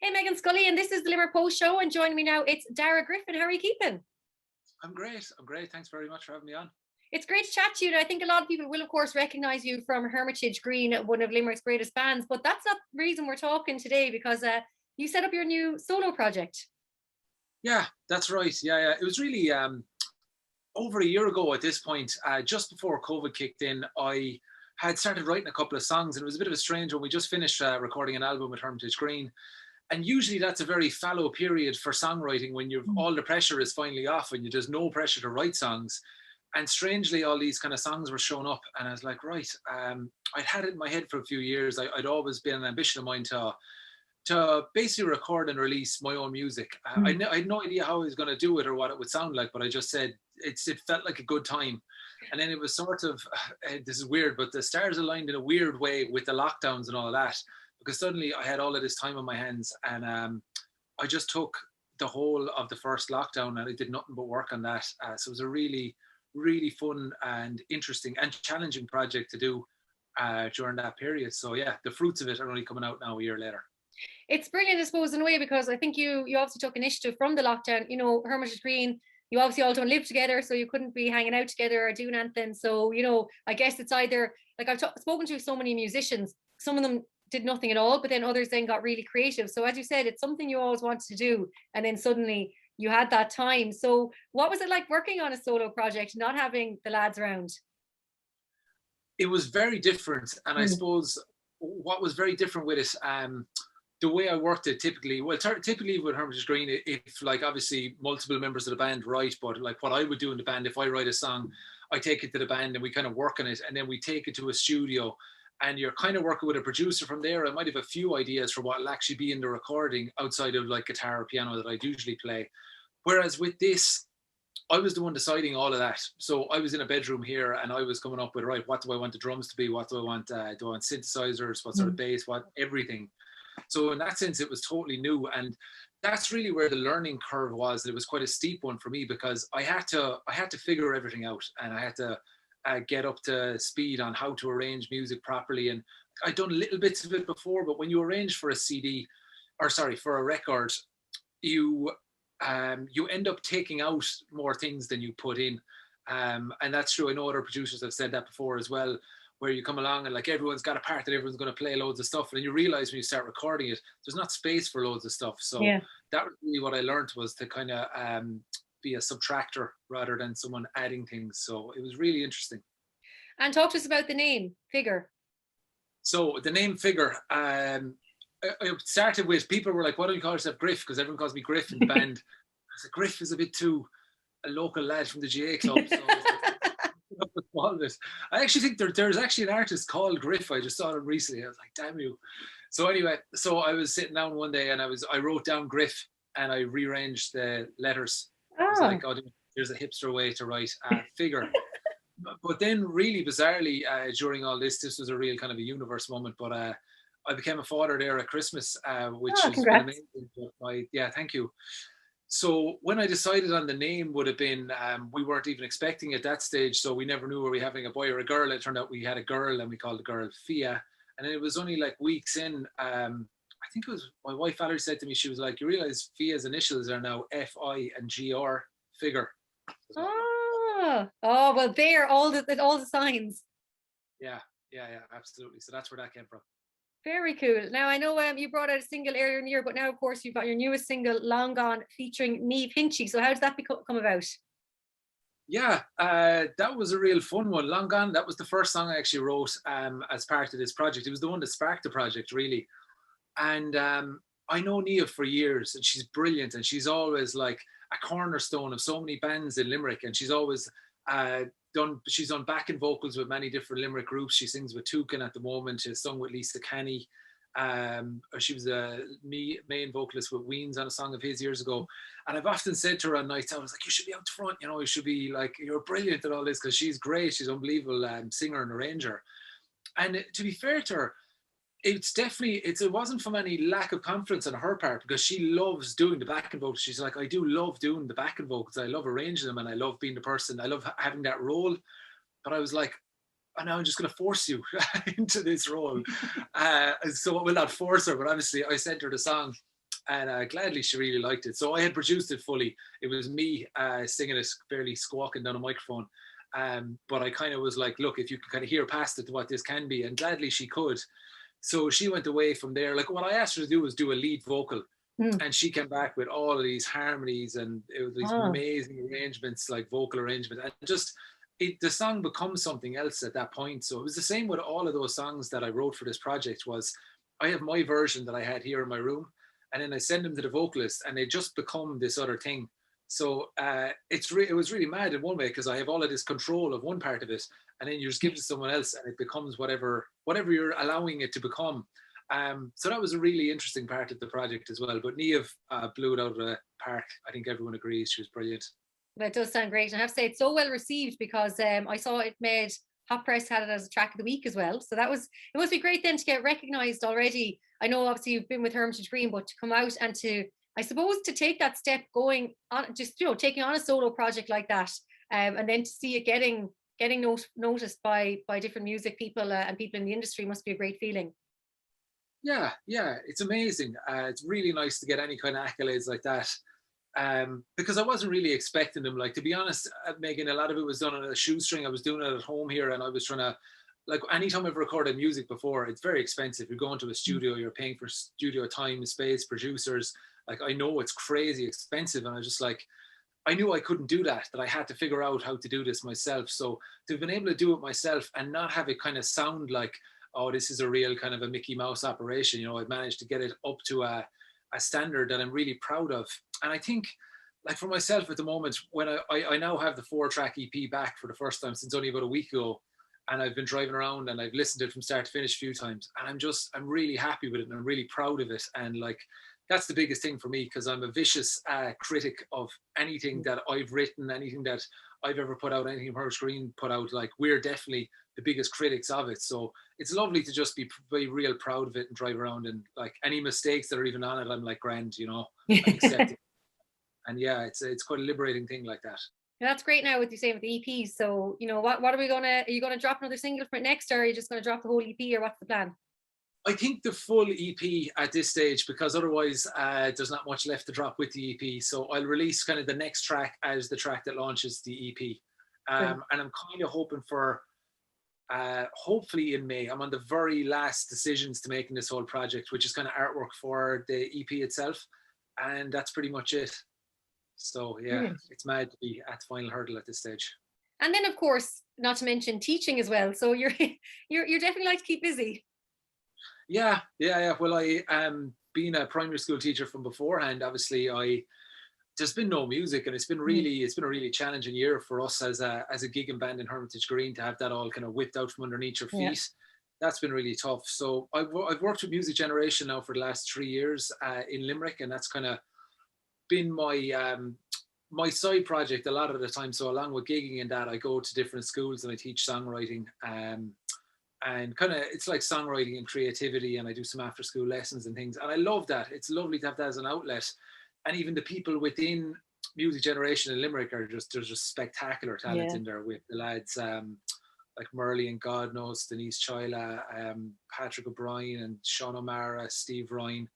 Hey, Meghann, Scully, and this is the Limerick Post Show, and joining me now, it's Darragh Griffin. How are you keeping? I'm great. I'm great. Thanks very much for having me on. It's great to chat to you. And I think a lot of people will, of course, recognise you from Hermitage Green, one of Limerick's greatest bands. But that's not the reason we're talking today, because you set up your new solo project. Yeah, that's right. Yeah. It was really over a year ago at this point, just before COVID kicked in. I had started writing a couple of songs, and it was a bit of a strange one. We just finished recording an album with Hermitage Green. And usually that's a very fallow period for songwriting when you've all the pressure is finally off and there's no pressure to write songs. And strangely, all these kind of songs were showing up, and I was like, right, I'd had it in my head for a few years. I'd always been an ambition of mine to basically record and release my own music. I had no idea how I was going to do it or what it would sound like, but I just said it felt like a good time. And then it was sort of, this is weird, but the stars aligned in a weird way with the lockdowns and all of that, because suddenly I had all of this time on my hands, and I just took the whole of the first lockdown and I did nothing but work on that. So it was a really, really fun and interesting and challenging project to do during that period. So yeah, the fruits of it are only coming out now a year later. It's brilliant, I suppose, in a way, because I think you obviously took initiative from the lockdown. You know, Hermitage Green, you obviously all don't live together, so you couldn't be hanging out together or doing anything. So, you know, I guess it's either, like, spoken to so many musicians, some of them did nothing at all, but then others then got really creative. So as you said, it's something you always wanted to do, and then suddenly you had that time. So what was it like working on a solo project, not having the lads around? It was very different, and I suppose what was very different with it, the way I worked it typically, typically with Hermitage Green, if like obviously multiple members of the band write, but like what I would do in the band, if I write a song, I take it to the band and we kind of work on it, and then we take it to a studio, and you're kind of working with a producer from there. I might have a few ideas for what will actually be in the recording outside of like guitar or piano that I usually play. Whereas with this, I was the one deciding all of that. So I was in a bedroom here and I was coming up with, right, what do I want the drums to be? What do I want? Do I want synthesizers? What sort of bass? What, everything. So in that sense, it was totally new. And that's really where the learning curve was. It was quite a steep one for me, because I had to figure everything out, and I had to get up to speed on how to arrange music properly. And I'd done little bits of it before, but when you arrange for a CD, or sorry, for a record, you end up taking out more things than you put in. And that's true. I know other producers have said that before as well, where you come along and like everyone's got a part that everyone's going to play loads of stuff. And then you realize when you start recording it, there's not space for loads of stuff. So that was really what I learned, was to kind of be a subtractor rather than someone adding things. So it was really interesting. And talk to us about the name, FIGR. So the name FIGR, it started with, people were like, why don't you call yourself Griff? Because everyone calls me Griff in the band. I said, Griff is a bit too a local lad from the GA club. So I actually think there's actually an artist called Griff. I just saw him recently. I was like, damn you. So anyway, so I was sitting down one day and I wrote down Griff and I rearranged the letters. I was like, oh, there's a hipster way to write FIGR. But then really bizarrely, during all this was a real kind of a universe moment. But I became a father there at Christmas, which was amazing. Yeah, thank you. So when I decided on the name, would have been, we weren't even expecting at that stage, so we never knew were we having a boy or a girl. It turned out we had a girl, and we called the girl Fia. And then it was only like weeks in, I think it was my wife Valerie said to me, she was like, you realize Fia's initials are now F-I and G-R, FIGR. Oh, well, there, all the signs. Yeah, absolutely. So that's where that came from. Very cool. Now, I know you brought out a single earlier in the year, but now, of course, you've got your newest single, Long Gone, featuring Niamh Hinchy. So how does that come about? Yeah, that was a real fun one. Long Gone, that was the first song I actually wrote as part of this project. It was the one that sparked the project, really. And I know Niamh for years, and she's brilliant, and she's always like a cornerstone of so many bands in Limerick, and she's always she's done backing vocals with many different Limerick groups. She sings with Toucan at the moment. She's sung with Lisa Canny. She was a main vocalist with Weens on a song of his years ago. And I've often said to her on nights, I was like, you should be out front, you know, you should be like, you're brilliant at all this, because she's great. She's an unbelievable singer and arranger. And to be fair to her, it's definitely, it wasn't from any lack of confidence on her part, because she loves doing the backing vocals. She's like, I do love doing the backing vocals. I love arranging them, and I love being the person. I love having that role. But I was like, oh, now I'm just going to force you into this role. So I will not force her, but obviously I sent her the song, And gladly she really liked it. So I had produced it fully. It was me singing it, fairly squawking down a microphone. But I kind of was like, look, if you can kind of hear past it to what this can be, and gladly she could. So she went away from there. Like what I asked her to do was do a lead vocal. And she came back with all of these harmonies and it was these amazing arrangements, like vocal arrangements. And just the song becomes something else at that point. So it was the same with all of those songs that I wrote for this project. Was I have my version that I had here in my room, and then I send them to the vocalist, and they just become this other thing. So it was really mad in one way, because I have all of this control of one part of it, and then you just give it to someone else, and it becomes whatever you're allowing it to become. So that was a really interesting part of the project as well. But Niamh blew it out of the park. I think everyone agrees. She was brilliant. That does sound great. And I have to say, it's so well received, because I saw it made Hot Press had it as a track of the week as well. So it must be great then to get recognised already. I know obviously you've been with Hermitage Green, but to come out and to, I suppose, to take that step going on, just, taking on a solo project like that, and then to see it getting noticed by different music people and people in the industry must be a great feeling. Yeah, it's amazing. It's really nice to get any kind of accolades like that, because I wasn't really expecting them. Like, to be honest, Meghann, a lot of it was done on a shoestring. I was doing it at home here, and I was trying to, like, anytime I've recorded music before, it's very expensive. You're going to a studio, you're paying for studio time, space, producers. Like, I know it's crazy expensive, and I just like, I knew I couldn't do that I had to figure out how to do this myself. So to have been able to do it myself and not have it kind of sound like, oh, this is a real kind of a Mickey Mouse operation. I've managed to get it up to a standard that I'm really proud of. And I think, like, for myself at the moment, when I now have the 4-track EP back for the first time since only about a week ago, and I've been driving around and I've listened to it from start to finish a few times, and I'm really happy with it, and I'm really proud of it. And like, that's the biggest thing for me, because I'm a vicious critic of anything that I've written, anything that I've ever put out, anything Hermitage Green put out. Like, we're definitely the biggest critics of it. So it's lovely to just be real proud of it and drive around, and like, any mistakes that are even on it, I'm like, grand, I accept it. And yeah, it's quite a liberating thing like that. That's great. Now, with you saying with the EPs, so what are you gonna drop another single from it next, or are you just gonna drop the whole EP, or what's the plan? I think the full EP at this stage, because otherwise there's not much left to drop with the EP. So I'll release kind of the next track as the track that launches the EP. And I'm kind of hoping for, hopefully in May. I'm on the very last decisions to making this whole project, which is kind of artwork for the EP itself. And that's pretty much it. So yeah, It's mad to be at the final hurdle at this stage. And then, of course, not to mention teaching as well. So you're definitely like to keep busy. Yeah. Well, I being a primary school teacher from beforehand, obviously there's been no music, and it's been a really challenging year for us as a gigging band in Hermitage Green to have that all kind of whipped out from underneath your feet. Yeah. That's been really tough. So I've worked with Music Generation now for the last 3 years in Limerick, and that's kind of been my side project a lot of the time. So along with gigging and that, I go to different schools and I teach songwriting. And kind of, it's like songwriting and creativity, and I do some after school lessons and things, and I love that. It's lovely to have that as an outlet. And even the people within Music Generation in Limerick there's just spectacular talent in there, with the lads like Merle and God knows, Denise Chyla, Patrick O'Brien and Sean O'Mara, Steve Ryan,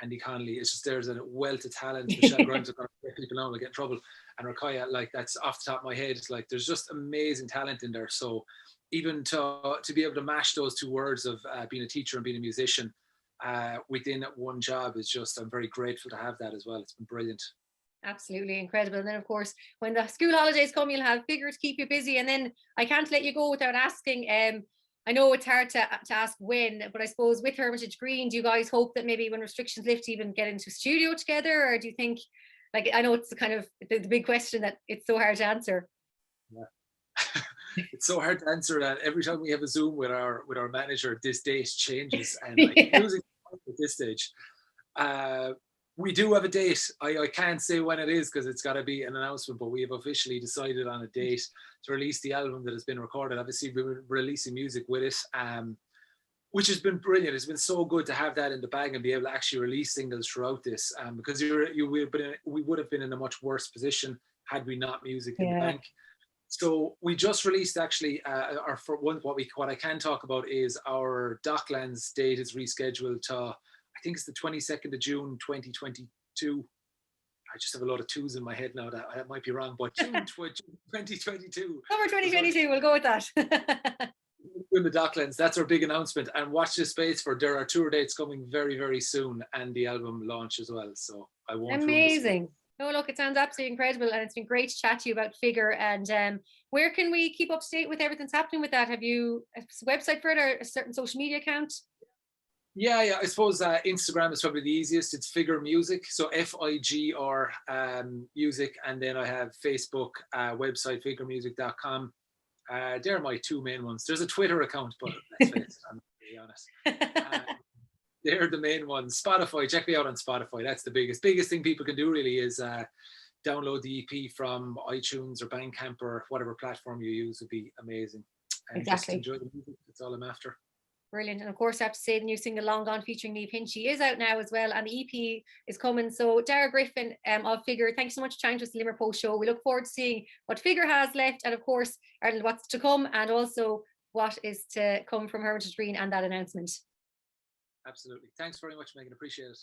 Andy Connolly. It's just, there's a wealth of talent. Michelle Grimes are going to get people out and get in trouble, and Rakaya, like, that's off the top of my head. It's like, there's just amazing talent in there. So even to be able to mash those two words of being a teacher and being a musician within one job is just, I'm very grateful to have that as well. It's been brilliant. Absolutely incredible. And then, of course, when the school holidays come, you'll have FIGR to keep you busy. And then I can't let you go without asking, I know it's hard to ask when, but I suppose with Hermitage Green, do you guys hope that maybe when restrictions lift, even get into studio together? Or do you think, like, I know it's the kind of the big question that it's so hard to answer. Yeah. It's so hard to answer that. Every time we have a Zoom with our manager, this date changes, and losing at this stage. We do have a date. I can't say when it is because it's got to be an announcement, but we have officially decided on a date to release the album that has been recorded. Obviously, we're releasing music with it, which has been brilliant. It's been so good to have that in the bag and be able to actually release singles throughout this, because we would have been in a much worse position had we not music in the bank. So we just released actually what I can talk about is our Docklands date is rescheduled to, I think it's the 22nd of June 2022. I just have a lot of twos in my head now. That might be wrong, but June 2022. Summer 2022, we'll go with that. In the Docklands, that's our big announcement. And watch this space for there are tour dates coming very, very soon, and the album launch as well. So I won't. Amazing. No, look, it sounds absolutely incredible, and it's been great to chat to you about FIGR. And where can we keep up to date with everything that's happening with that? Have you a website for it or a certain social media account? Yeah. I suppose Instagram is probably the easiest. It's FIGR Music, so FIGR music, and then I have Facebook, website figurmusic.com. They're my two main ones. There's a Twitter account, but let's face it, I'm really honest. They're the main ones. Spotify, check me out on Spotify. That's the biggest thing people can do really is download the EP from iTunes or Bandcamp or whatever platform you use would be amazing. And exactly. Just enjoy the music. That's all I'm after. Brilliant. And of course, I have to say the new single Long Gone featuring Niamh Hinchy is out now as well, and the EP is coming. So Darragh Griffin of FIGR, thank you so much for chatting to us, the Limerick Post Show. We look forward to seeing what FIGR has left, and of course, Ireland, what's to come, and also what is to come from Hermitage Green and that announcement. Absolutely. Thanks very much, Meghann. Appreciate it.